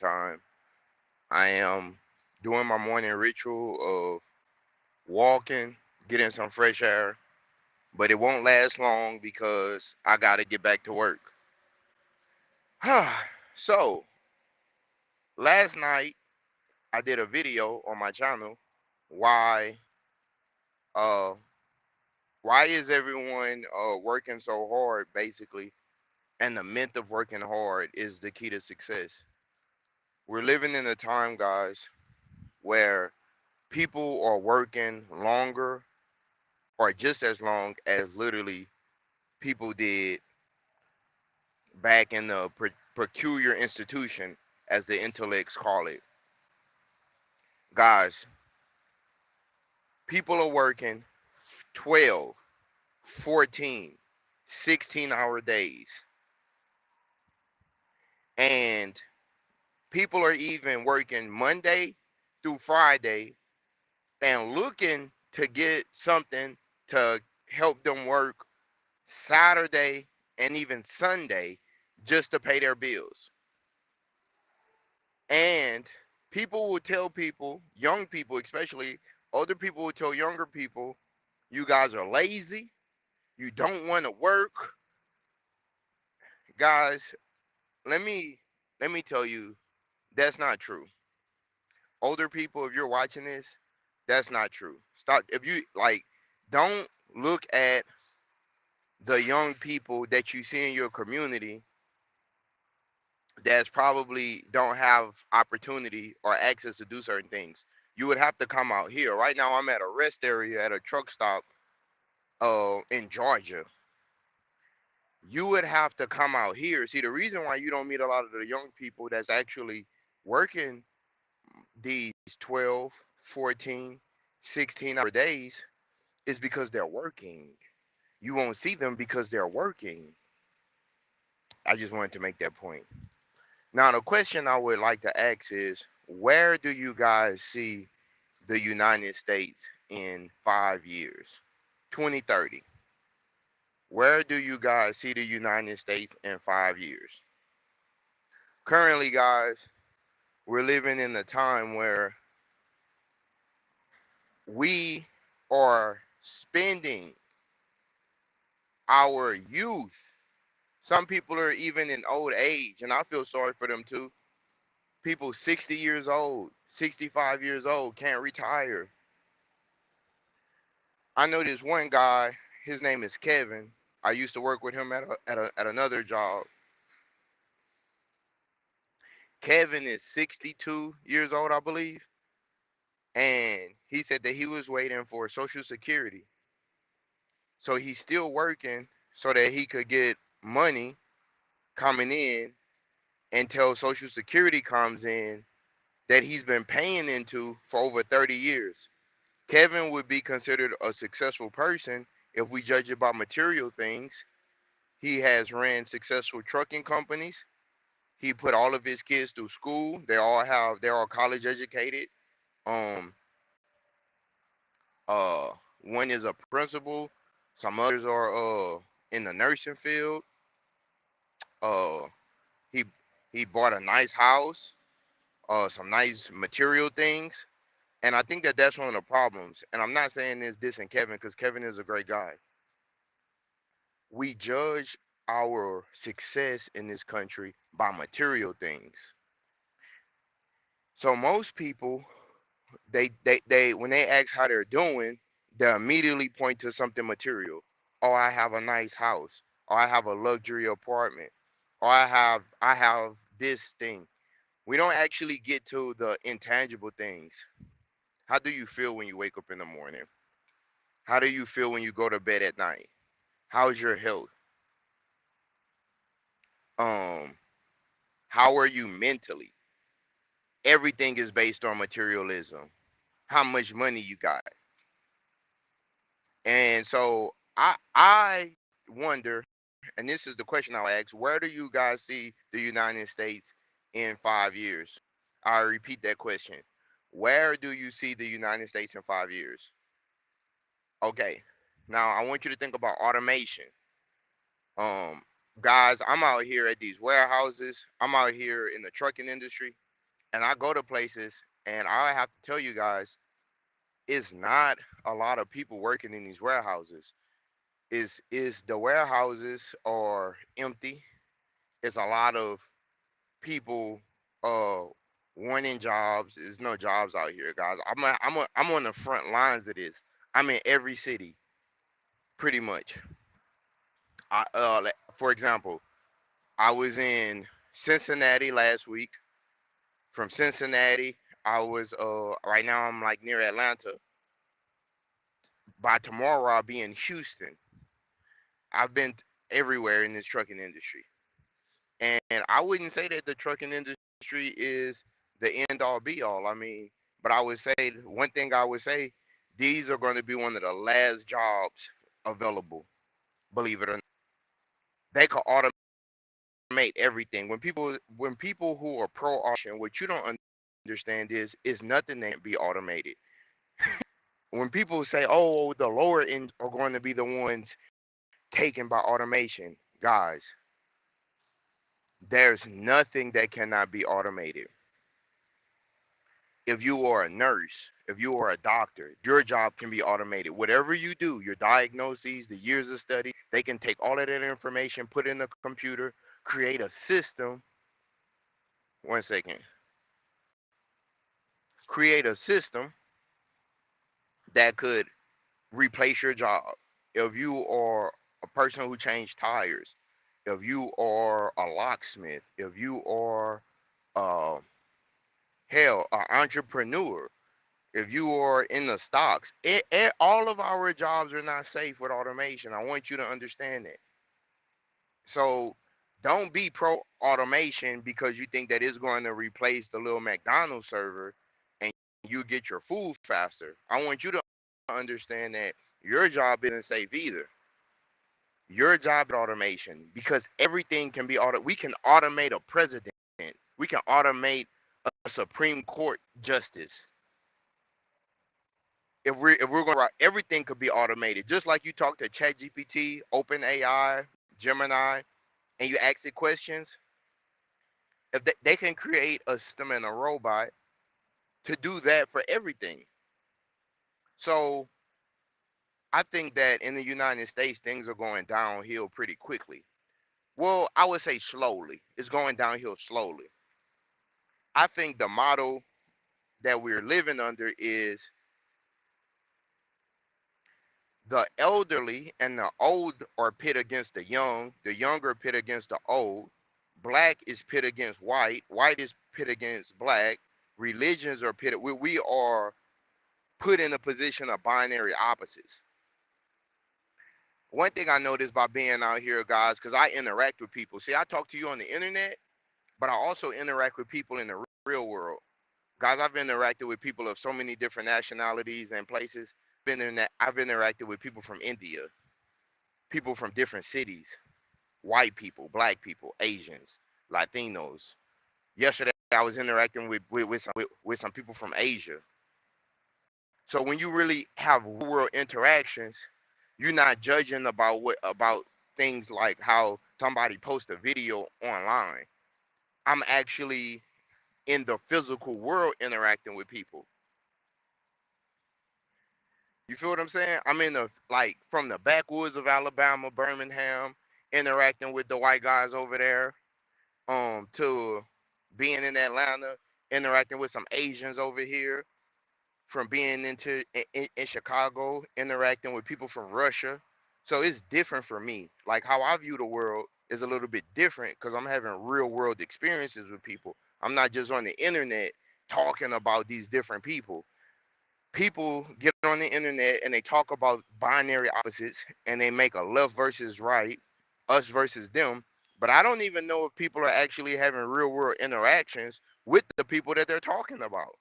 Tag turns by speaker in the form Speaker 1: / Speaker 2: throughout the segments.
Speaker 1: time. I am doing my morning ritual of walking, getting some fresh air, but it won't last long because I got to get back to work. So, last night I did a video on my channel why uh why is everyone working so hard basically, and the myth of working hard is the key to success. We're living in a time, guys, where people are working longer or just as long as literally people did back in the peculiar institution, as the intellects call it. Guys, people are working 12, 14, 16-hour days. And people are even working Monday through Friday and looking to get something to help them work Saturday and even Sunday just to pay their bills. And people will tell people, young people especially, older people will tell younger people, you guys are lazy, you don't want to work. Guys, let me let me tell you, that's not true. Older people, if you're watching this, that's not true. Stop. If you like, don't look at the young people that you see in your community that's probably don't have opportunity or access to do certain things. You would have to come out here. Right now I'm at a rest area at a truck stop in Georgia. You would have to come out here. See, the reason why you don't meet a lot of the young people that's actually working these 12, 14, 16-hour days is because they're working. You won't see them because they're working. I just wanted to make that point. Now, the question I would like to ask is, where do you guys see the United States in 5 years? 2030. Where do you guys see the United States in 5 years? Currently, guys, we're living in a time where we are spending our youth. Some people are even in old age, and I feel sorry for them too. People 60 years old, 65 years old can't retire. I know this one guy, his name is Kevin. I used to work with him at another job. Kevin is 62 years old, I believe, and he said that he was waiting for Social Security. So he's still working so that he could get money coming in until Social Security comes in that he's been paying into for over 30 years. Kevin would be considered a successful person if we judge it by material things. He has ran successful trucking companies. He put all of his kids through school. They're all college educated. Um uh One is a principal, some others are in the nursing field. Uh he he bought a nice house, some nice material things. And I think that that's one of the problems. And I'm not saying this dissing Kevin because Kevin is a great guy. We judge our success in this country by material things. So most people, they when they ask how they're doing, they immediately point to something material. Oh, I have a nice house, or I have a luxury apartment, or I have this thing. We don't actually get to the intangible things. How do you feel when you wake up in the morning? How do you feel when you go to bed at night? How's your health? Um, how are you mentally? Everything is based on materialism. How much money you got. And so I wonder, and this is the question I'll ask, where do you guys see the United States in 5 years? I repeat that question. Where do you see the United States in 5 years? Okay. Now I want you to think about automation. Um, Guys, I'm out here at these warehouses. I'm out here in the trucking industry. And I go to places, and I have to tell you guys, it's not a lot of people working in these warehouses. Is the warehouses are empty. It's a lot of people uh wanting jobs. There's no jobs out here, guys. I'm on the front lines of this. I'm in every city, pretty much. For example, I was in Cincinnati last week. From Cincinnati, I was right now I'm like near Atlanta. By tomorrow, I'll be in Houston. I've been everywhere in this trucking industry, and I wouldn't say that the trucking industry is the end all be all. I mean, but I would say one thing I would say, these are going to be one of the last jobs available. Believe it or not, they could automate everything. When people who are pro automation, what you don't understand is nothing that can be automated. When people say, "Oh, the lower end are going to be the ones taken by automation," guys, there's nothing that cannot be automated. If you are a nurse, if you are a doctor, your job can be automated. Whatever you do, your diagnoses, the years of study, they can take all of that information, put it in a computer, create a system. One second. Create a system that could replace your job. If you are a person who changed tires, if you are a locksmith, if you are, uh, hell, an entrepreneur, if you are in the stocks, all of our jobs are not safe with automation. I want you to understand that. So don't be pro automation because you think that it's going to replace the little McDonald's server and you get your food faster. I want you to understand that your job isn't safe either. Your job is automation because everything can be we can automate a president. We can automate a Supreme Court justice. If we're going to, everything could be automated. Just like you talk to ChatGPT, OpenAI, Gemini, and you ask it questions, if they can create a system and a robot to do that for everything. So I think that in the United States, things are going downhill pretty quickly. Well, I would say slowly. It's going downhill slowly. I think the model that we're living under is the elderly and the old are pit against the younger pit against the old, black is pit against white is pit against black, religions are pitted. We are put in a position of binary opposites. One thing I noticed by being out here, guys, because I interact with people. See, I talk to you on the internet, but I also interact with people in the real world. Guys, I've interacted with people of so many different nationalities and places. I've interacted with people from India, people from different cities, white people, black people, Asians, Latinos. Yesterday, I was interacting with some people from Asia. So when you really have world interactions, you're not judging about things like how somebody posts a video online. I'm actually in the physical world interacting with people. You feel what I'm saying? I'm in the like from the backwoods of Alabama, Birmingham, interacting with the white guys over there, to being in Atlanta, interacting with some Asians over here, from being in Chicago, interacting with people from Russia. So it's different for me. Like how I view the world is a little bit different because I'm having real world experiences with people. I'm not just on the internet talking about these different people. People get on the internet and they talk about binary opposites and they make a left versus right, us versus them. But I don't even know if people are actually having real world interactions with the people that they're talking about.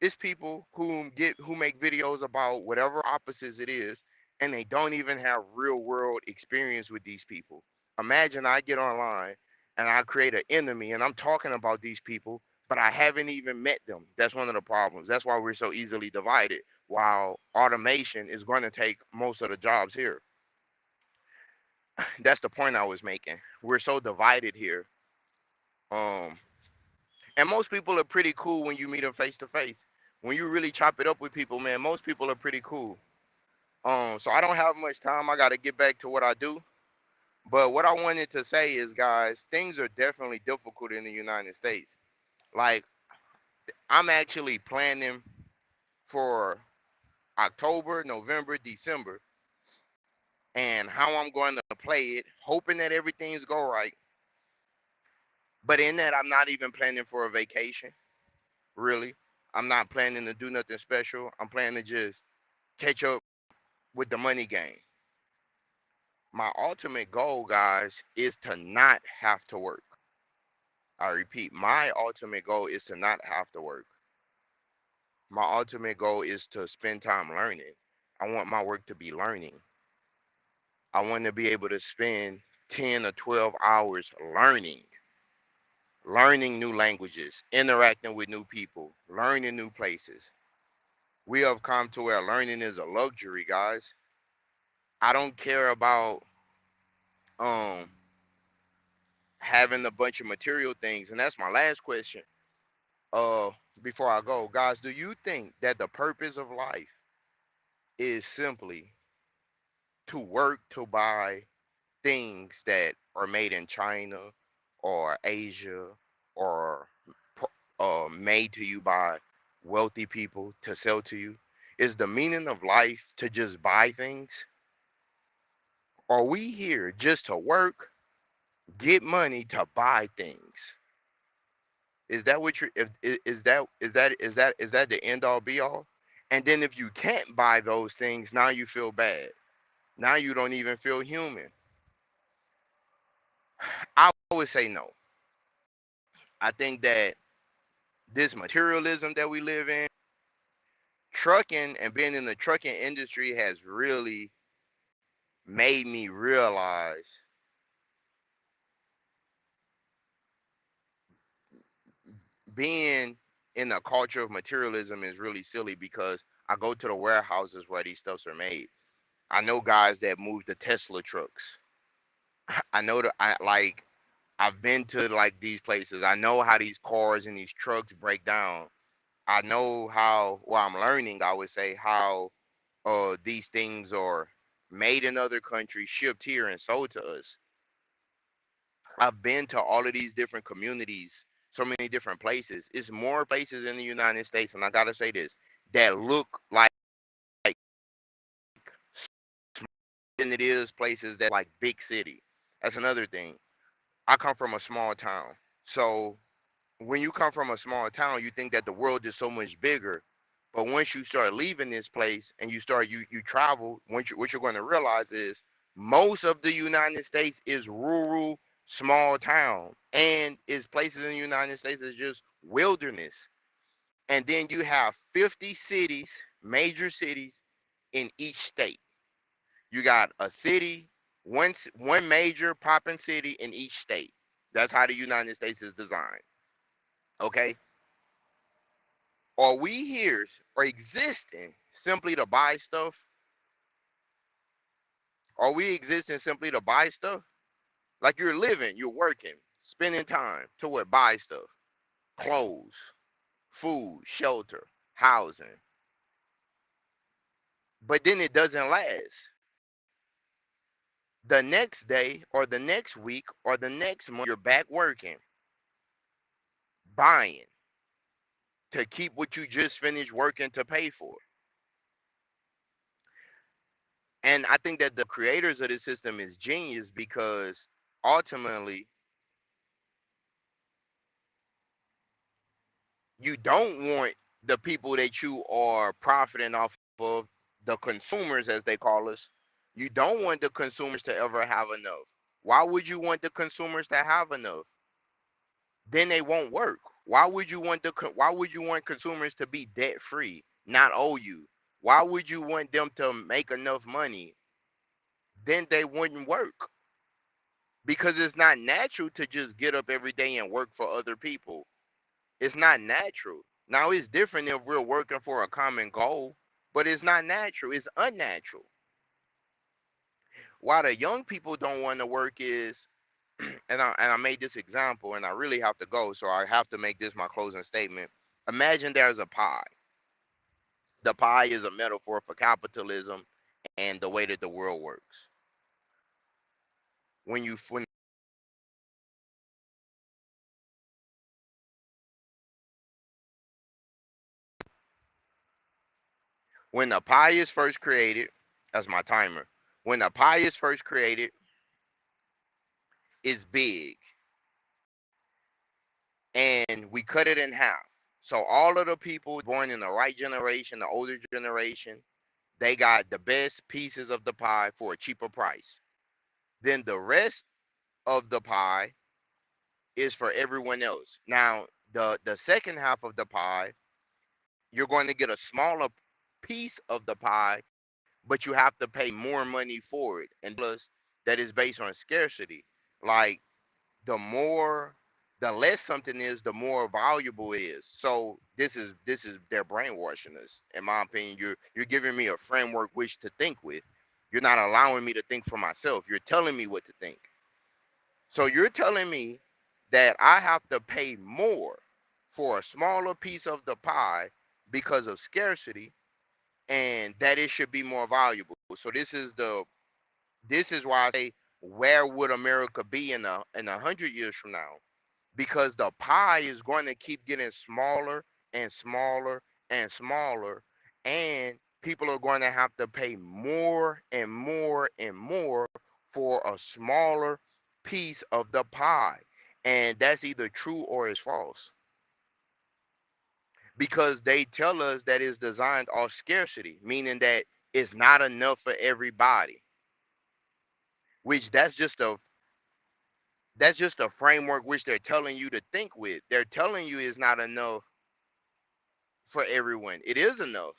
Speaker 1: It's people who make videos about whatever opposites it is, and they don't even have real world experience with these people. Imagine I get online and I create an enemy and I'm talking about these people, but I haven't even met them. That's one of the problems. That's why we're so easily divided. While automation is going to take most of the jobs here. That's the point I was making. We're so divided here. Um, And most people are pretty cool when you meet them face to face. When you really chop it up with people, man, most people are pretty cool. So I don't have much time. I got to get back to what I do. But what I wanted to say is, guys, things are definitely difficult in the United States. Like, I'm actually planning for October, November, December, and how I'm going to play it, hoping that everything's go right. But in that, I'm not even planning for a vacation, really. I'm not planning to do nothing special. I'm planning to just catch up with the money game. My ultimate goal, guys, is to not have to work. I repeat, my ultimate goal is to not have to work. My ultimate goal is to spend time learning. I want my work to be learning. I want to be able to spend 10 or 12 hours learning new languages, interacting with new people, learning new places. We have come to where learning is a luxury, guys. I don't care about um having a bunch of material things. And that's my last question. Uh Before I go, guys, do you think that the purpose of life is simply to work to buy things that are made in China or Asia or made to you by wealthy people to sell to you? Is the meaning of life to just buy things? Are we here just to work, get money to buy things? Is that what you're? Is that the end all be all? And then if you can't buy those things, now you feel bad. Now you don't even feel human. I would say no. I think that this materialism that we live in, trucking and being in the trucking industry has really made me realize being in a culture of materialism is really silly because I go to the warehouses where these stuffs are made. I know guys that move the Tesla trucks. I know that I've been to like these places. I know how these cars and these trucks break down. I know how, well, I'm learning, I would say, how these things are made in other countries, shipped here, and sold to us. I've been to all of these different communities, so many different places. It's more places in the United States, and I gotta say this, that look like than it is places that like big city. That's another thing. I come from a small town, so when you come from a small town, you think that the world is so much bigger. But once you start leaving this place and you travel, what you're going to realize is most of the United States is rural, small town, and is places in the United States that's just wilderness. And then you have 50 cities, major cities in each state. You got a city, one major popping city in each state. That's how the United States is designed. Okay, are we here or existing simply to buy stuff? Are we existing simply to buy stuff? Like you're living, you're working, spending time to what? Buy stuff, clothes, food, shelter, housing. But then it doesn't last. The next day or the next week or the next month, you're back working, buying to keep what you just finished working to pay for. And I think that the creators of this system is genius because ultimately you don't want the people that you are profiting off of, the consumers as they call us. You don't want the consumers to ever have enough. Why would you want the consumers to have enough? Then they won't work. Why would you want consumers to be debt free, not owe you? Why would you want them to make enough money? Then they wouldn't work because it's not natural to just get up every day and work for other people. It's not natural. Now it's different if we're working for a common goal, but it's not natural. It's unnatural. Why the young people don't want to work is And I made this example, and I really have to go, so I have to make this my closing statement. Imagine there's a pie. The pie is a metaphor for capitalism and the way that the world works. When you when the pie is first created, that's my timer. When the pie is first created, it's big, and we cut it in half. So all of the people born in the right generation, the older generation, they got the best pieces of the pie for a cheaper price. Then the rest of the pie is for everyone else. Now, the second half of the pie, you're going to get a smaller piece of the pie, but you have to pay more money for it. And plus, that is based on scarcity. Like the more, the less something is, the more valuable it is. So this is they're brainwashing us. In my opinion, you're giving me a framework which to think with. You're not allowing me to think for myself. You're telling me what to think. So you're telling me that I have to pay more for a smaller piece of the pie because of scarcity, and that it should be more valuable. So this is why I say, where would America be in 100 years from now? Because the pie is going to keep getting smaller and smaller and smaller, and people are going to have to pay more and more and more for a smaller piece of the pie. And that's either true or it's false, because they tell us that it's designed off scarcity, meaning that it's not enough for everybody, which that's just a framework which they're telling you to think with. They're telling you it's not enough for everyone. It is enough.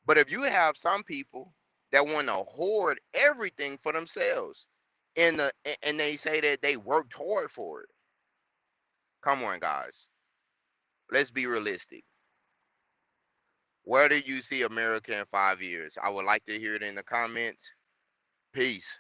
Speaker 1: But if you have some people that want to hoard everything for themselves, and they say that they worked hard for it. Come on, guys. Let's be realistic. Where do you see America in 5 years? I would like to hear it in the comments. Peace.